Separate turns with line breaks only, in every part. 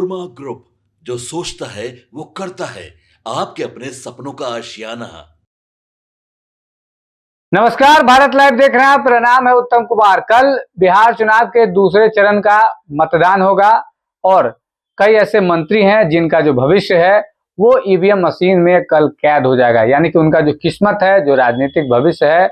Korma group, जो सोचता है वो करता है। आपके अपने सपनों का आशियाना।
नमस्कार, भारत लाइव देख रहे हैं आप। मेरा नाम है उत्तम कुमार। कल बिहार चुनाव के दूसरे चरण का मतदान होगा और कई ऐसे मंत्री हैं जिनका जो भविष्य है वो ईवीएम मशीन में कल कैद हो जाएगा। यानी कि उनका जो किस्मत है, जो राजनीतिक भविष्य है,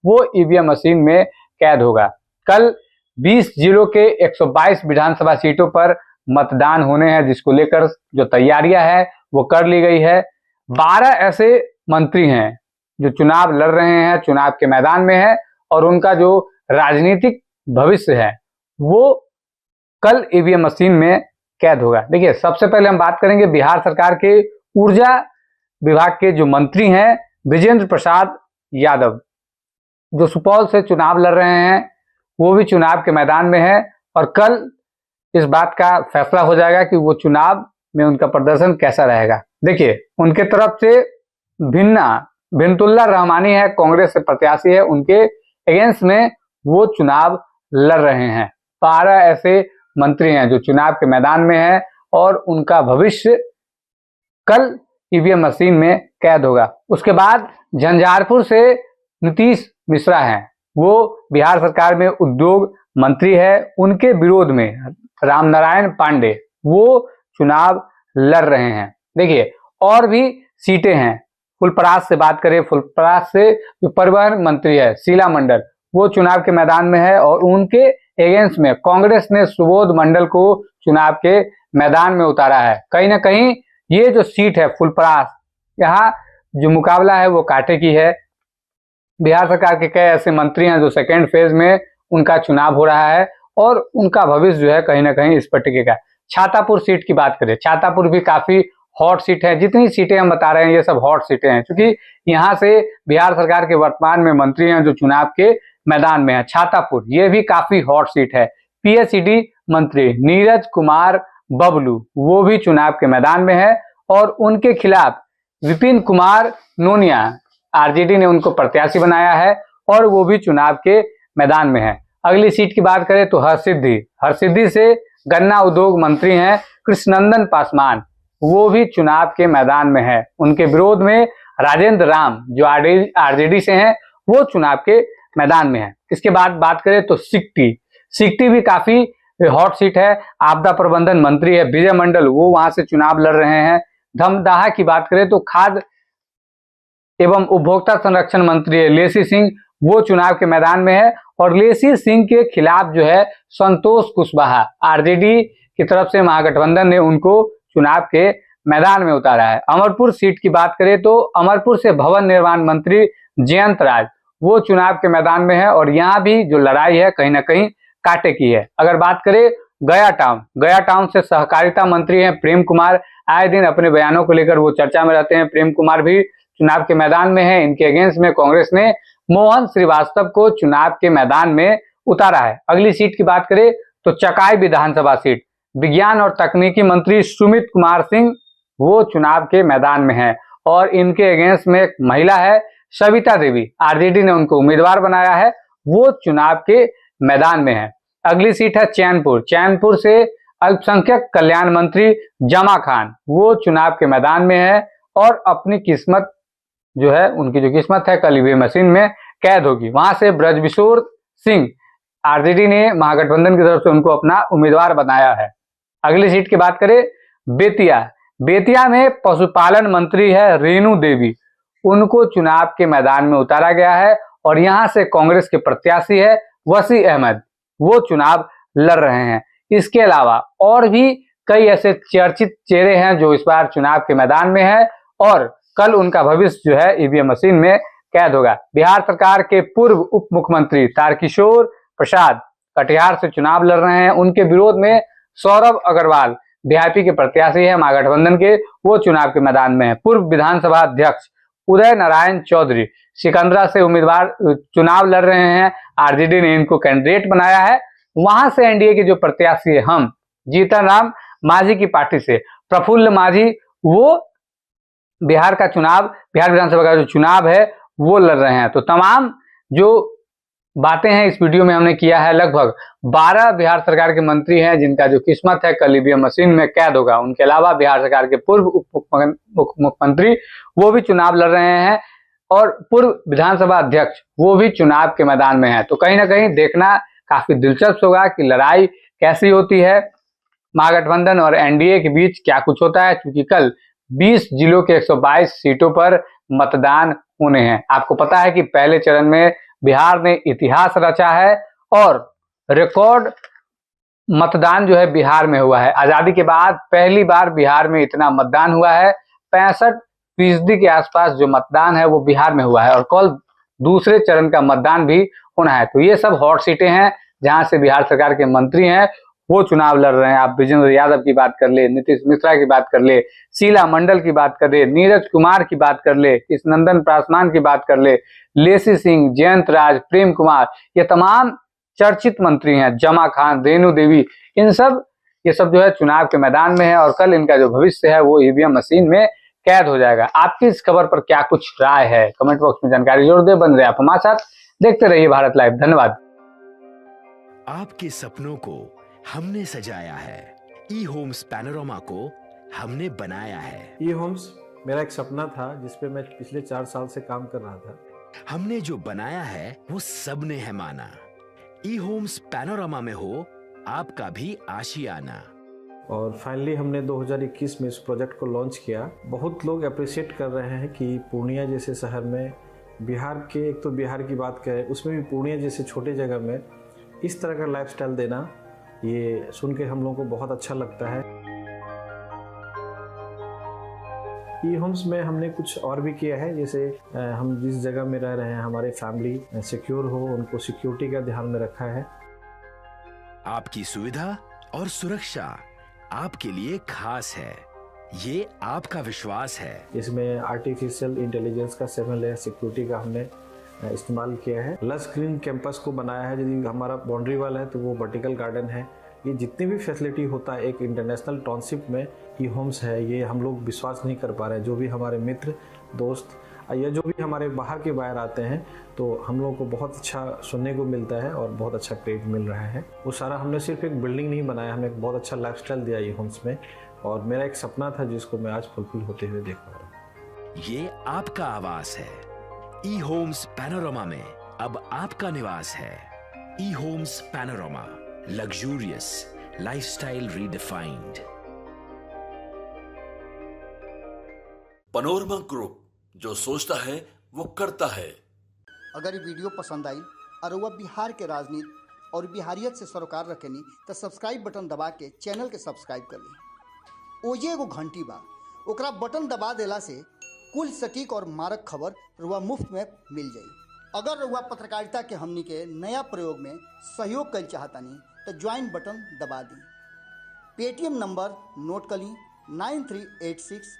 वो ईवीएम मशीन में कैद होगा। कल 20 जिलों के 122 विधानसभा सीटों पर मतदान होने हैं, जिसको लेकर जो तैयारियां है वो कर ली गई है। 12 ऐसे मंत्री हैं जो चुनाव लड़ रहे हैं, चुनाव के मैदान में है और उनका जो राजनीतिक भविष्य है वो कल ईवीएम मशीन में कैद होगा। देखिए, सबसे पहले हम बात करेंगे बिहार सरकार के ऊर्जा विभाग के जो मंत्री हैं विजेंद्र प्रसाद यादव, जो सुपौल से चुनाव लड़ रहे हैं, वो भी चुनाव के मैदान में है और कल इस बात का फैसला हो जाएगा कि वो चुनाव में उनका प्रदर्शन कैसा रहेगा। देखिए, उनके तरफ से भिनतुल्ला रहमानी है, कांग्रेस से प्रत्याशी है, उनके अगेंस्ट में वो चुनाव लड़ रहे हैं। 12 ऐसे मंत्री हैं जो चुनाव के मैदान में हैं और उनका भविष्य कल ईवीएम मशीन में कैद होगा। उसके बाद झंझारपुर से नीतीश मिश्रा हैं, वो बिहार सरकार में उद्योग मंत्री है, उनके विरोध में रामनारायण पांडे वो चुनाव लड़ रहे हैं। देखिए, और भी सीटें हैं। फुलपरास से बात करें, फुलपरास से जो परिवहन मंत्री है शीला मंडल, वो चुनाव के मैदान में है और उनके अगेंस्ट में कांग्रेस ने सुबोध मंडल को चुनाव के मैदान में उतारा है। कहीं ना कहीं ये जो सीट है फुलपरास, यहाँ जो मुकाबला है वो कांटे की है। बिहार सरकार के कई ऐसे मंत्री हैं जो सेकेंड फेज में उनका चुनाव हो रहा है और उनका भविष्य जो है कहीं ना कहीं इस पर टिकेगा। छातापुर सीट की बात करें, छातापुर भी काफी हॉट सीट है। जितनी सीटें हम बता रहे हैं ये सब हॉट सीटें हैं, क्योंकि यहाँ से बिहार सरकार के वर्तमान में मंत्री हैं जो चुनाव के मैदान में है। छातापुर ये भी काफी हॉट सीट है। पीएचईडी मंत्री नीरज कुमार बबलू वो भी चुनाव के मैदान में है और उनके खिलाफ विपिन कुमार नोनिया, आरजेडी ने उनको प्रत्याशी बनाया है और वो भी चुनाव के मैदान में है। अगली सीट की बात करें तो हरसिद्धि से गन्ना उद्योग मंत्री हैं कृष्णनंदन पासवान, वो भी चुनाव के मैदान में है। उनके विरोध में राजेंद्र राम जो आरजेडी से हैं वो चुनाव के मैदान में है। इसके बाद बात करें तो सिकटी भी काफी हॉट सीट है। आपदा प्रबंधन मंत्री है विजय मंडल, वो वहां से चुनाव लड़ रहे हैं। धमदाहा की बात करें तो खाद्य एवं उपभोक्ता संरक्षण मंत्री है लेसी सिंह, वो चुनाव के मैदान में है और लेसी सिंह के खिलाफ जो है संतोष कुशवाहा, आरजेडी की तरफ से महागठबंधन ने उनको चुनाव के मैदान में उतारा है। अमरपुर सीट की बात करें तो अमरपुर से भवन निर्माण मंत्री जयंत राज वो चुनाव के मैदान में है और यहाँ भी जो लड़ाई है कहीं ना कहीं कांटे की है। अगर बात करें गया टाउन से सहकारिता मंत्री हैं प्रेम कुमार, आए दिन अपने बयानों को लेकर वो चर्चा में रहते हैं। प्रेम कुमार भी चुनाव के मैदान में है। इनके अगेंस्ट में कांग्रेस ने मोहन श्रीवास्तव को चुनाव के मैदान में उतारा है। अगली सीट की बात करें तो चकाई विधानसभा सीट, विज्ञान और तकनीकी मंत्री सुमित कुमार सिंह वो चुनाव के मैदान में है और इनके अगेंस्ट में एक महिला है सविता देवी, आरजेडी ने उनको उम्मीदवार बनाया है, वो चुनाव के मैदान में है। अगली सीट है चैनपुर से अल्पसंख्यक कल्याण मंत्री जमा खान, वो चुनाव के मैदान में है और अपनी किस्मत जो है, उनकी जो किस्मत है कल ईवीएम मशीन में कैद होगी। वहां से ब्रजकिशोर सिंह, आरजेडी ने महागठबंधन की तरफ से उनको अपना उम्मीदवार बनाया है। अगली सीट की बात करें बेतिया में पशुपालन मंत्री है रेणु देवी, उनको चुनाव के मैदान में उतारा गया है और यहां से कांग्रेस के प्रत्याशी है वसी अहमद, वो चुनाव लड़ रहे हैं। इसके अलावा और भी कई ऐसे चर्चित चेहरे हैं जो इस बार चुनाव के मैदान में है और कल उनका भविष्य जो है ईवीएम मशीन में कैद होगा। बिहार सरकार के पूर्व उप मुख्यमंत्री तारकिशोर प्रसाद कटिहार से चुनाव लड़ रहे हैं। उनके विरोध में सौरभ अग्रवाल वीआईपी के प्रत्याशी है महागठबंधन के, वो चुनाव के मैदान में है। पूर्व विधानसभा अध्यक्ष उदय नारायण चौधरी सिकंदरा से उम्मीदवार चुनाव लड़ रहे हैं, आरजेडी ने इनको कैंडिडेट बनाया है। वहां से एनडीए के जो प्रत्याशी है हम जीतन राम मांझी की पार्टी से प्रफुल्ल मांझी, वो बिहार विधानसभा का जो चुनाव है वो लड़ रहे हैं। तो तमाम जो बातें हैं इस वीडियो में हमने किया है। लगभग 12 बिहार सरकार के मंत्री हैं जिनका जो किस्मत है कल ईवीएम मशीन में कैद होगा। उनके अलावा बिहार सरकार के पूर्व उप मुख्यमंत्री वो भी चुनाव लड़ रहे हैं और पूर्व विधानसभा अध्यक्ष वो भी चुनाव के मैदान में है। तो कहीं ना कहीं देखना काफी दिलचस्प होगा कि लड़ाई कैसी होती है, महागठबंधन और एनडीए के बीच क्या कुछ होता है, क्योंकि कल 20 जिलों के 122 सीटों पर मतदान होने हैं। आपको पता है कि पहले चरण में बिहार ने इतिहास रचा है और रिकॉर्ड मतदान जो है बिहार में हुआ है। आजादी के बाद पहली बार बिहार में इतना मतदान हुआ है। 65% के आसपास जो मतदान है वो बिहार में हुआ है और कल दूसरे चरण का मतदान भी होना है। तो ये सब हॉट सीटें हैं जहां से बिहार सरकार के मंत्री हैं वो चुनाव लड़ रहे हैं। आप विजेंद्र यादव की बात कर ले, नीतीश मिश्रा की बात कर ले, शीला मंडल की बात कर ले, नीरज कुमार की बात कर ले, कृष्णनंदन पासवान की बात कर ले, लेसी सिंह, जयंत राज, प्रेम कुमार, ये तमाम चर्चित मंत्री हैं, जमा खान, रेणु देवी, ये सब जो है चुनाव के मैदान में है और कल इनका जो भविष्य है वो ईवीएम मशीन में कैद हो जाएगा। आपकी इस खबर पर क्या कुछ राय है, कमेंट बॉक्स में जानकारी जरूर दे। बन रहे आप हमारे साथ, देखते रहिए भारत लाइव। धन्यवाद।
आपके सपनों को हमने सजाया है, ई होम्स पैनोरमा को हमने बनाया है।
ई होम्स मेरा एक सपना था जिस पे मैं पिछले 4 साल से काम कर रहा था।
हमने जो बनाया है वो सबने है माना। ई होम्स पैनोरमा में हो आपका भी आशियाना।
और फाइनली हमने 2021 में इस प्रोजेक्ट को लॉन्च किया। बहुत लोग अप्रिशिएट कर रहे हैं कि पूर्णिया जैसे शहर में, बिहार के, एक तो बिहार की बात करें उसमें भी पूर्णिया जैसे छोटे जगह में इस तरह का लाइफस्टाइल देना, ये सुन के हम लोगों को बहुत अच्छा लगता है। ई होम्स में हमने कुछ और भी किया है, जैसे हम जिस जगह में रह रहे हैं हमारे फैमिली सिक्योर हो, उनको सिक्योरिटी का ध्यान में रखा है।
आपकी सुविधा और सुरक्षा आपके लिए खास है, ये आपका विश्वास है।
इसमें आर्टिफिशियल इंटेलिजेंस का 7 लेयर सिक्योरिटी का हमने इस्तेमाल किया है। लस ग्रीन कैंपस को बनाया है। यदि हमारा बाउंड्री वाल है तो वो वर्टिकल गार्डन है। ये जितनी भी फैसिलिटी होता है एक इंटरनेशनल टाउनशिप में ई होम्स है, ये हम लोग विश्वास नहीं कर पा रहे हैं। जो भी हमारे मित्र दोस्त या जो भी हमारे बाहर आते हैं तो हम लोगों को बहुत अच्छा सुनने को मिलता है और बहुत अच्छा क्रेडिट मिल रहा है। वो सारा हमने सिर्फ एक बिल्डिंग नहीं बनाया, हमें एक बहुत अच्छा लाइफस्टाइल दिया ई होम्स में, और मेरा एक सपना था जिसको मैं आज फुलफिल होते हुए देख पा रहा हूँ।
ये आपका आवास है। ई होम्स पैनोरमा में अब आपका निवास है। E homes Panorama, luxurious lifestyle redefined.
Panorama group, जो सोचता है वो करता है।
अगर ये वीडियो पसंद आई और वह बिहार के राजनीति और बिहारियत से सरोकार रखेनी तो सब्सक्राइब बटन दबा के चैनल के सब्सक्राइब कर ली। ओजे एगो घंटी बा, ओकरा बटन दबा देला से कुल सटीक और मारक खबर रुआ मुफ्त में मिल जाई। अगर रुआ पत्रकारिता के हमनी के नया प्रयोग में सहयोग कर चाहतानी तो ज्वाइन बटन दबा दी। पेटीएम नंबर नोट कर ली 9386